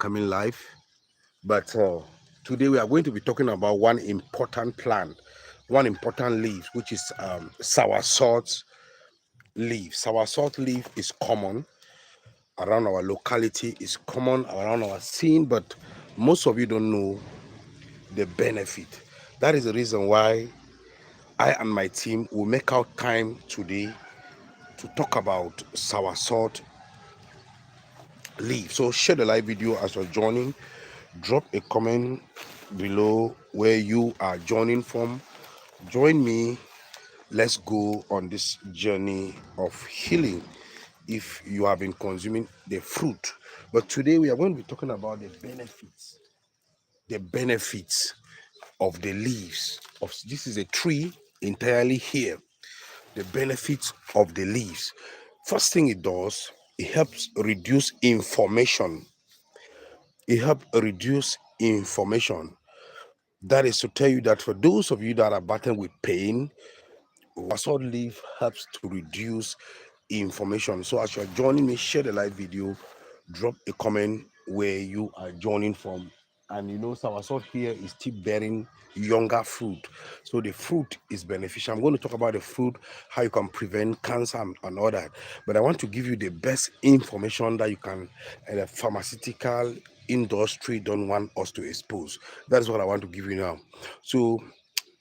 coming live. But today we are going to be talking about one important plant, one important leaf, which is soursop leaf. Soursop leaf is common around our locality, is common around our scene, but most of you don't know the benefit. That is the reason why I and my team will make out time today to talk about soursop leave. So share the live video as you're joining. Drop a comment below where you are joining from. Join me. Let's go on this journey of healing if you have been consuming the fruit. But today we are going to be talking about the benefits of the leaves. Of this is a tree entirely here. The benefits of the leaves. First thing it does, it helps reduce inflammation. It helps reduce inflammation. That is to tell you that for those of you that are battling with pain, Wasod leaf helps to reduce inflammation. So as you're joining me, share the live video, drop a comment where you are joining from. And you know, soursop here is still bearing younger fruit. So the fruit is beneficial. I'm going to talk about the fruit, how you can prevent cancer and all that. But I want to give you the best information that you can, the pharmaceutical industry don't want us to expose. That's what I want to give you now. So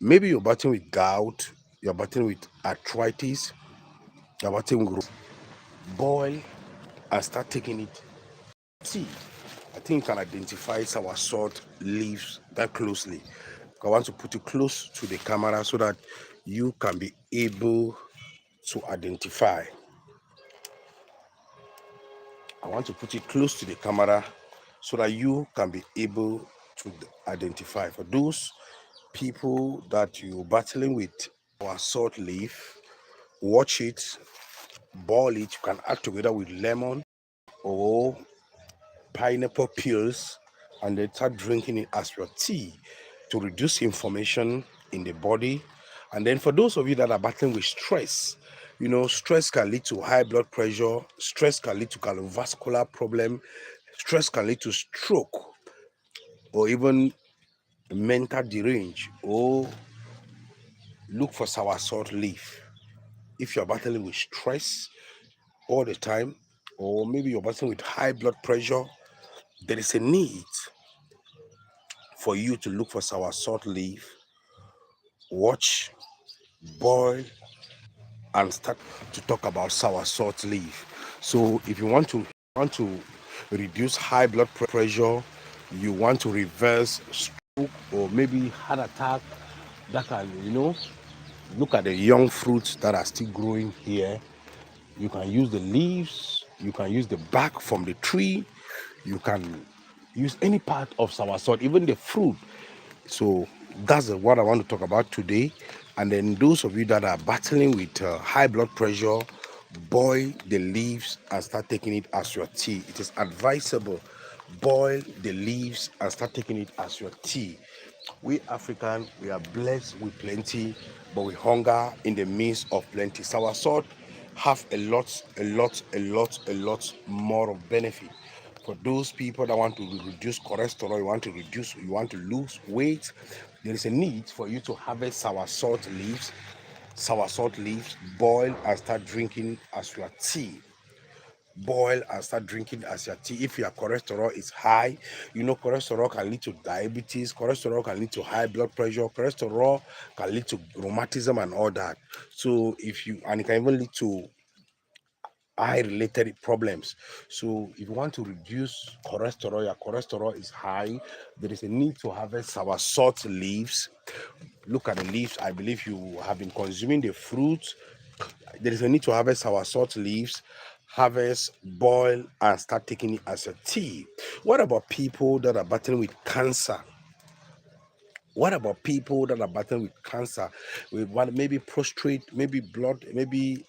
maybe you're battling with gout, you're battling with arthritis, you're battling with boil and start taking it. See, I think you can identify soursop leaves that closely. I want to put it close to the camera so that you can be able to identify. I want to put it close to the camera so that you can be able to identify. For those people that you're battling with soursop leaf, watch it, boil it. You can add together with lemon or pineapple peels and then start drinking it as your tea to reduce inflammation in the body. And then for those of you that are battling with stress, you know, stress can lead to high blood pressure, stress can lead to cardiovascular problem, stress can lead to stroke or even mental derange. Or look for soursop leaf. If you're battling with stress all the time, or maybe you're battling with high blood pressure, there is a need for you to look for soursop leaf, watch, boil, and start to talk about soursop leaf. So if you want to reduce high blood pressure, you want to reverse stroke or maybe heart attack, that can, you know, look at the young fruits that are still growing here. You can use the leaves, you can use the bark from the tree, you can use any part of soursop, even the fruit. So that's what I want to talk about today. And then those of you that are battling with high blood pressure, boil the leaves and start taking it as your tea. It is advisable. Boil the leaves and start taking it as your tea. We African, we are blessed with plenty, but we hunger in the midst of plenty. Soursop have a lot more of benefit. For those people that want to reduce cholesterol, you want to lose weight, there is a need for you to harvest soursop leaves, boil and start drinking as your tea. Boil and start drinking as your tea. If your cholesterol is high, you know cholesterol can lead to diabetes, cholesterol can lead to high blood pressure, cholesterol can lead to rheumatism and all that. So if you, and it can even lead to eye related problems. So if you want to reduce cholesterol, your cholesterol is high, there is a need to harvest soursop leaves. Look at the leaves. I believe you have been consuming the fruit. There is a need to harvest soursop leaves, harvest, boil, and start taking it as a tea. What about people that are battling with cancer? What about people that are battling with cancer? With what, maybe prostate, maybe blood, maybe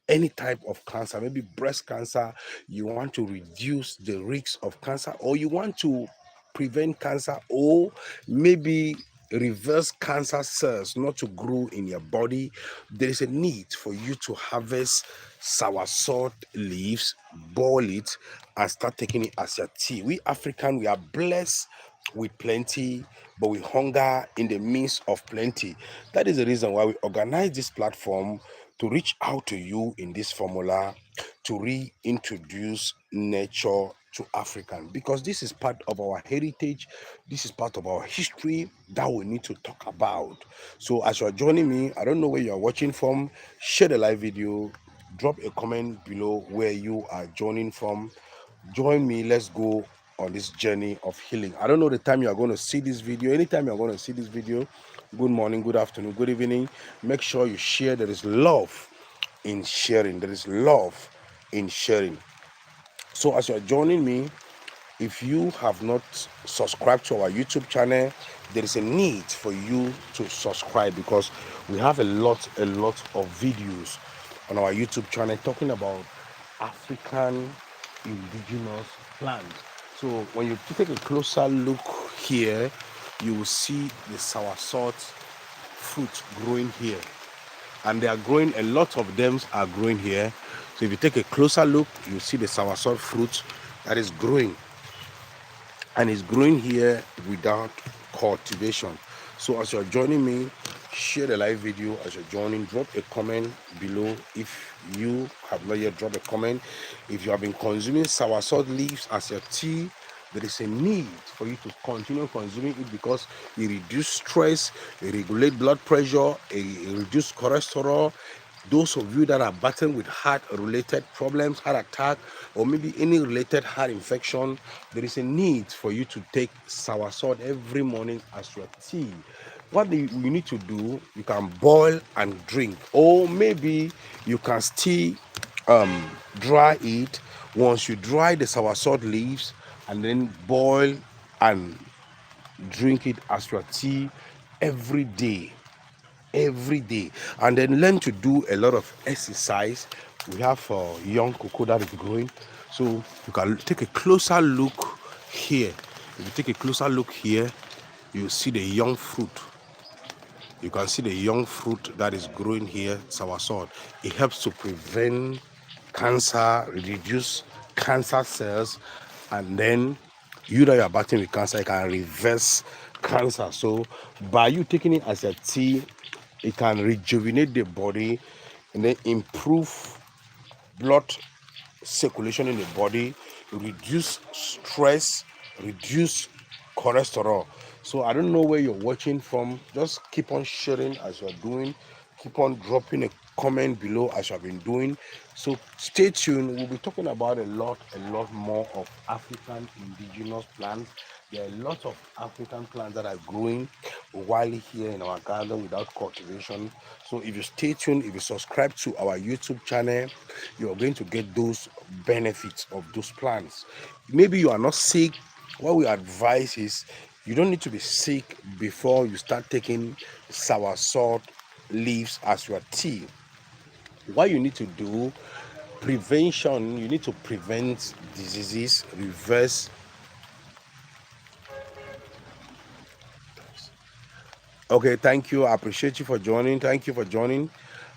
any type of cancer, maybe breast cancer. You want to reduce the risks of cancer, or you want to prevent cancer, or maybe reverse cancer cells not to grow in your body, there is a need for you to harvest soursop leaves, boil it, and start taking it as your tea. We African, we are blessed with plenty, but we hunger in the midst of plenty. That is the reason why we organize this platform to reach out to you in this formula to reintroduce nature to African, because this is part of our heritage, this is part of our history that we need to talk about. So as you are joining me, I don't know where you are watching from, share the live video, drop a comment below where you are joining from. Join me, let's go on this journey of healing. I don't know the time you are going to see this video. Anytime you are going to see this video, good morning, good afternoon, good evening, make sure you share. There is love in sharing, there is love in sharing. So as you are joining me, if you have not subscribed to our YouTube channel, there is a need for you to subscribe, because we have a lot of videos on our YouTube channel talking about African indigenous plants. So when you take a closer look here, you will see the soursop fruit growing here, and they are growing, a lot of them are growing here. So if you take a closer look, you see the soursop fruit that is growing, and it's growing here without cultivation. So as you're joining me, share the live video. As you're joining, drop a comment below if you have not yet dropped a comment. If you have been consuming soursop leaves as your tea, there is a need for you to continue consuming it, because it reduces stress, it regulates blood pressure, it reduces cholesterol. Those of you that are battling with heart-related problems, heart attack, or maybe any related heart infection, there is a need for you to take soursop every morning as your tea. What you need to do, you can boil and drink, or maybe you can still dry it. Once you dry the soursop leaves, and then boil and drink it as your tea every day, and then learn to do a lot of exercise. We have young cocoa that is growing, so you can take a closer look here. If you take a closer look here, you see the young fruit. You can see the young fruit that is growing here, soursop. It helps to prevent cancer, reduce cancer cells, and then you that you are battling with cancer, it can reverse cancer. So by you taking it as a tea, it can rejuvenate the body and then improve blood circulation in the body, reduce stress, reduce cholesterol. So I don't know where you're watching from. Just keep on sharing as you're doing. Keep on dropping a comment below as you have been doing. So stay tuned. We'll be talking about a lot more of African indigenous plants. There are a lot of African plants that are growing wildly here in our garden without cultivation. So if you stay tuned, if you subscribe to our YouTube channel, you are going to get those benefits of those plants. Maybe you are not sick. What we advise is you don't need to be sick before you start taking soursop leaves as your tea. What you need to do, prevention, you need to prevent diseases, reverse. Okay, thank you. I appreciate you for joining. Thank you for joining.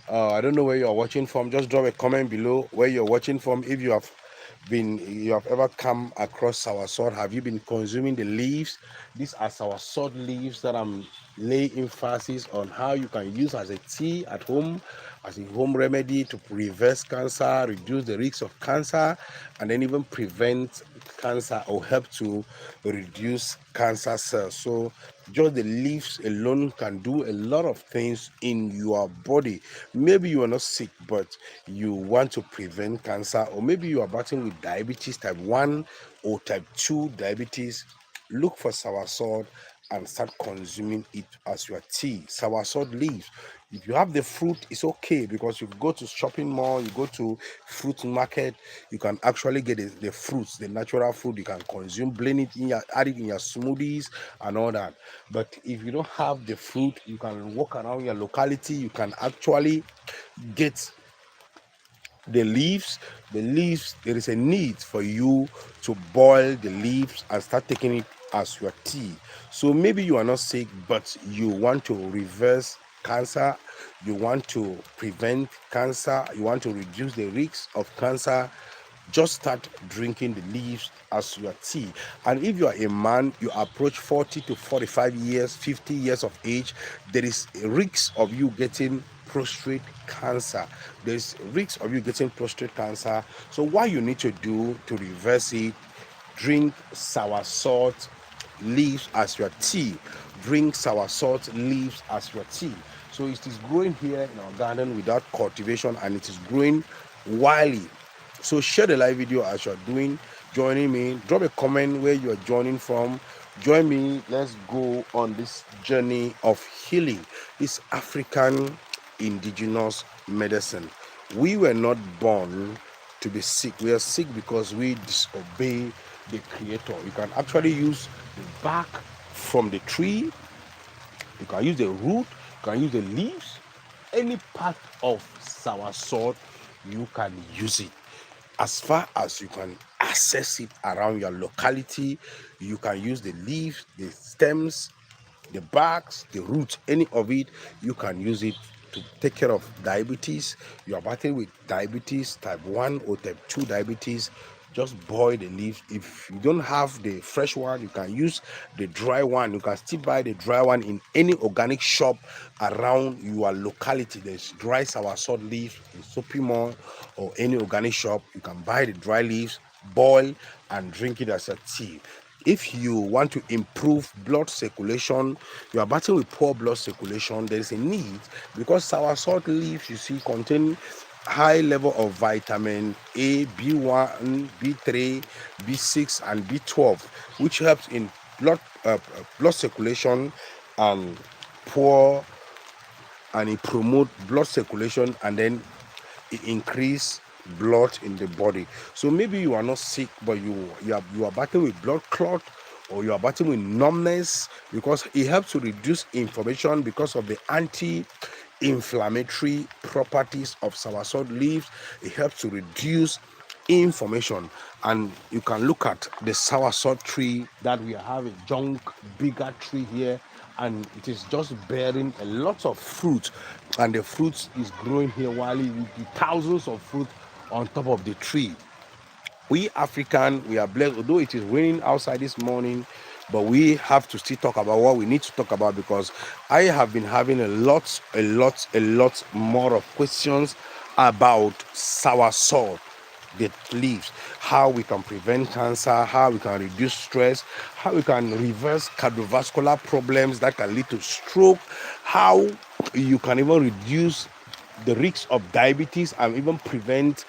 I don't know where you are watching from. Just drop a comment below where you're watching from. If you have ever come across soursop, have you been consuming the leaves? These are soursop leaves that I'm laying emphasis on how you can use as a tea at home, as a home remedy to reverse cancer, reduce the risk of cancer, and then even prevent cancer or help to reduce cancer cells. So just the leaves alone can do a lot of things in your body. Maybe you are not sick, but you want to prevent cancer, or maybe you are battling with diabetes type 1 or type 2 diabetes. Look for soursop and start consuming it as your tea. Soursop leaves. If you have the fruit, it's okay, because you go to shopping mall, you go to fruit market, you can actually get the fruits, the natural fruit. You can consume, blend it in your, add it in your smoothies and all that. But if you don't have the fruit, you can walk around your locality, you can actually get the leaves. There is a need for you to boil the leaves and start taking it as your tea. So maybe you are not sick, but you want to reverse cancer, you want to prevent cancer, you want to reduce the risks of cancer. Just start drinking the leaves as your tea. And if you are a man, you approach 40 to 45 years, 50 years of age, there is a risk of you getting prostate cancer. There's risk of you getting prostate cancer. So what you need to do to reverse it: drink soursop leaves as your tea. Drink soursop leaves as your tea. So it is growing here in our garden without cultivation, and it is growing wildly. So share the live video as you're doing, joining me. Drop a comment where you're joining from. Join me. Let's go on this journey of healing. This African indigenous medicine. We were not born to be sick. We are sick because we disobey the creator. You can actually use the bark from the tree, you can use the root, you can use the leaves, any part of soursop, you can use it. As far as you can access it around your locality, you can use the leaves, the stems, the barks, the roots, any of it. You can use it to take care of diabetes. You are battling with diabetes, type 1 or type 2 diabetes. Just boil the leaves. If you don't have the fresh one, you can use the dry one. You can still buy the dry one in any organic shop around your locality. There's dry soursop leaves in Soapy Mall or any organic shop. You can buy the dry leaves, boil, and drink it as a tea. If you want to improve blood circulation, you are battling with poor blood circulation, there is a need, because soursop leaves, you see, contain high level of vitamin A, B1, B3, B6, and B12, which helps in blood circulation and poor, and it promote blood circulation, and then it increase blood in the body. So maybe you are not sick, but you are battling with blood clot, or you are battling with numbness, because it helps to reduce inflammation because of the anti-inflammatory properties of soursop leaves. It helps to reduce information. And you can look at the soursop tree that we have, a junk bigger tree here, and it is just bearing a lot of fruit, and the fruit is growing here while with the thousands of fruit on top of the tree. We African, we are blessed, although it is raining outside this morning, but we have to still talk about what we need to talk about, because I have been having a lot more of questions about soursop, the leaves, how we can prevent cancer, how we can reduce stress, how we can reverse cardiovascular problems that can lead to stroke, how you can even reduce the risk of diabetes and even prevent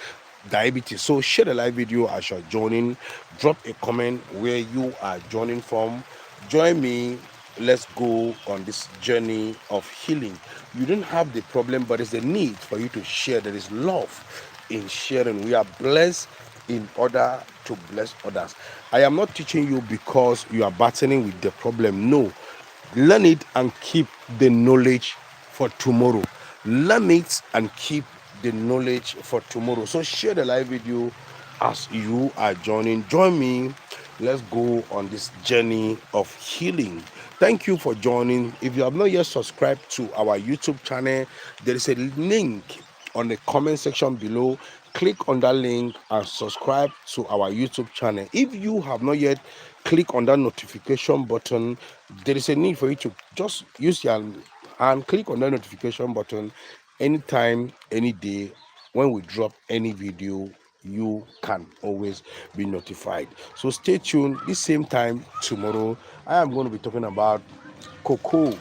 diabetes. So share the live video as you're joining. Drop a comment where you are joining from. Join me. Let's go on this journey of healing. You don't have the problem, but it's a need for you to share. There is love in sharing. We are blessed in order to bless others. I am not teaching you because you are battling with the problem. No, learn it and keep the knowledge for tomorrow. Learn it and keep the knowledge for tomorrow. So share the live video as you are joining. Join me. Let's go on this journey of healing. Thank you for joining. If you have not yet subscribed to our YouTube channel, there is a link on the comment section below. Click on that link and subscribe to our YouTube channel. If you have not yet click on that notification button, there is a need for you to just use your hand, click on that notification button anytime, any day. When we drop any video, you can always be notified. So stay tuned. This same time tomorrow, I am going to be talking about cocoa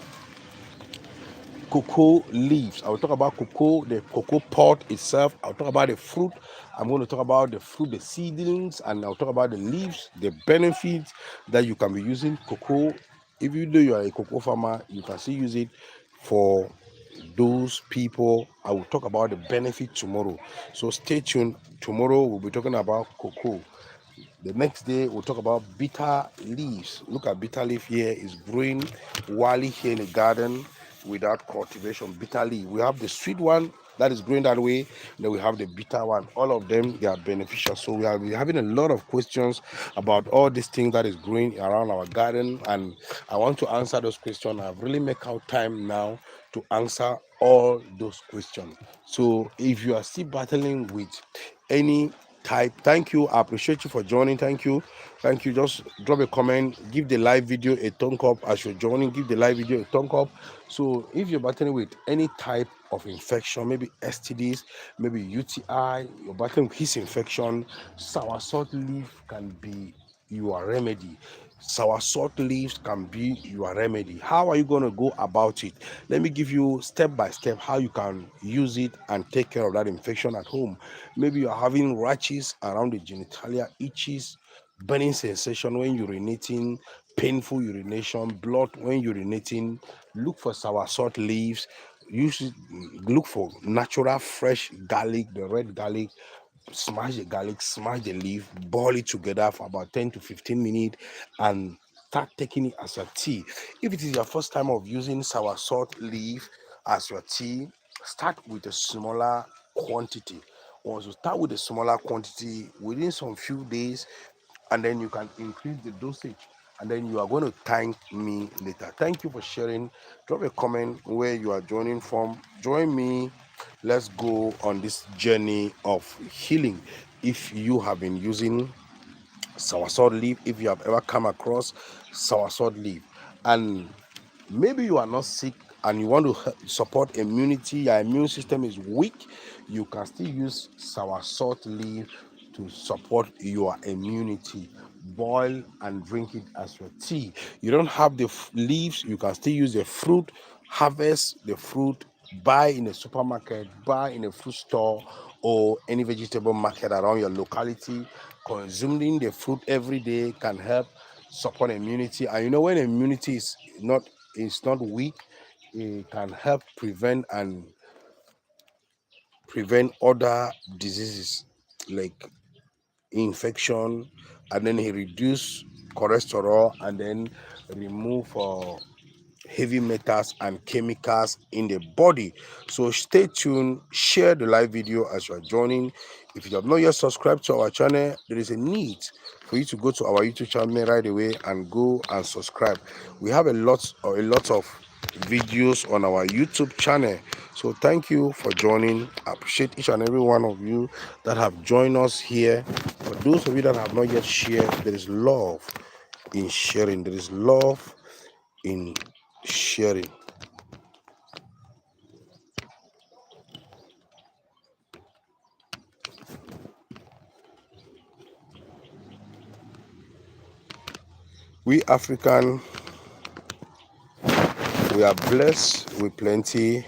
leaves. I will talk about cocoa, the cocoa pod itself. I'll talk about the fruit. I'm going to talk about the fruit, the seedlings, and I'll talk about the leaves, the benefits that you can be using cocoa. If you know you are a cocoa farmer, you can still use it for those people. I will talk about the benefit tomorrow. So stay tuned. Tomorrow we'll be talking about cocoa. The next day we'll talk about bitter leaves. Look at bitter leaf here, is growing wildly here in the garden without cultivation. Bitter leaf. We have the sweet one that is growing that way. Then we have the bitter one. All of them, they are beneficial. So we are having a lot of questions about all these things that is growing around our garden, and I want to answer those questions. I've really make out time now to answer all those questions. So if you are still battling with any type, thank you, I appreciate you for joining. Thank you. Just drop a comment, give the live video a thumb up as you're joining, give the live video a thumb up. So if you're battling with any type of infection, maybe STDs, maybe UTI, you're battling with yeast infection, soursop leaf can be your remedy. Soursop leaves can be your remedy. How are you going to go about it? Let me give you step by step how you can use it and take care of that infection at home. Maybe you're having rashes around the genitalia, itches, burning sensation when urinating, painful urination, blood when urinating. Look for soursop leaves. Use look for natural fresh garlic, the red garlic. Smash the garlic, smash the leaf, boil it together for about 10 to 15 minutes, and start taking it as a tea. If it is your first time of using soursop leaf as your tea, start with a smaller quantity. Once you start with a smaller quantity, within some few days, and then you can increase the dosage, and then you are going to thank me later. Thank you for sharing. Drop a comment where you are joining from. Join me. Let's go on this journey of healing. If you have been using soursop leaf, if you have ever come across soursop leaf, and maybe you are not sick and you want to support immunity, your immune system is weak, you can still use soursop leaf to support your immunity. Boil and drink it as your tea. You don't have the leaves, you can still use the fruit. Harvest the fruit, buy in a supermarket, buy in a fruit store, or any vegetable market around your locality. Consuming the fruit every day can help support immunity. And you know, when immunity is not weak, it can help prevent other diseases like infection, and then he reduce cholesterol, and then remove heavy metals and chemicals in the body. So stay tuned, share the live video as you are joining. If you have not yet subscribed to our channel, there is a need for you to go to our YouTube channel right away and go and subscribe. We have a lot of videos on our YouTube channel. So thank you for joining. I appreciate each and every one of you that have joined us here. For those of you that have not yet shared, there is love in sharing. There is love in sharing. We African, we are blessed with plenty,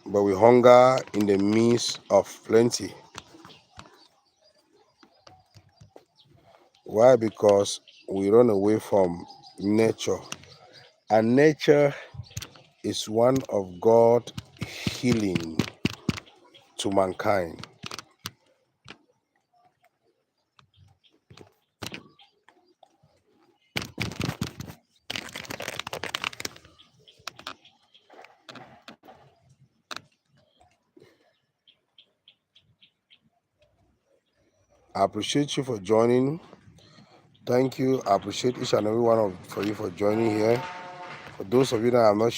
but we hunger in the midst of plenty. Why? Because we run away from nature, and nature is one of God's healing to mankind. I appreciate you for joining. Thank you. I appreciate each and every one of for you for joining here. For those of you that have not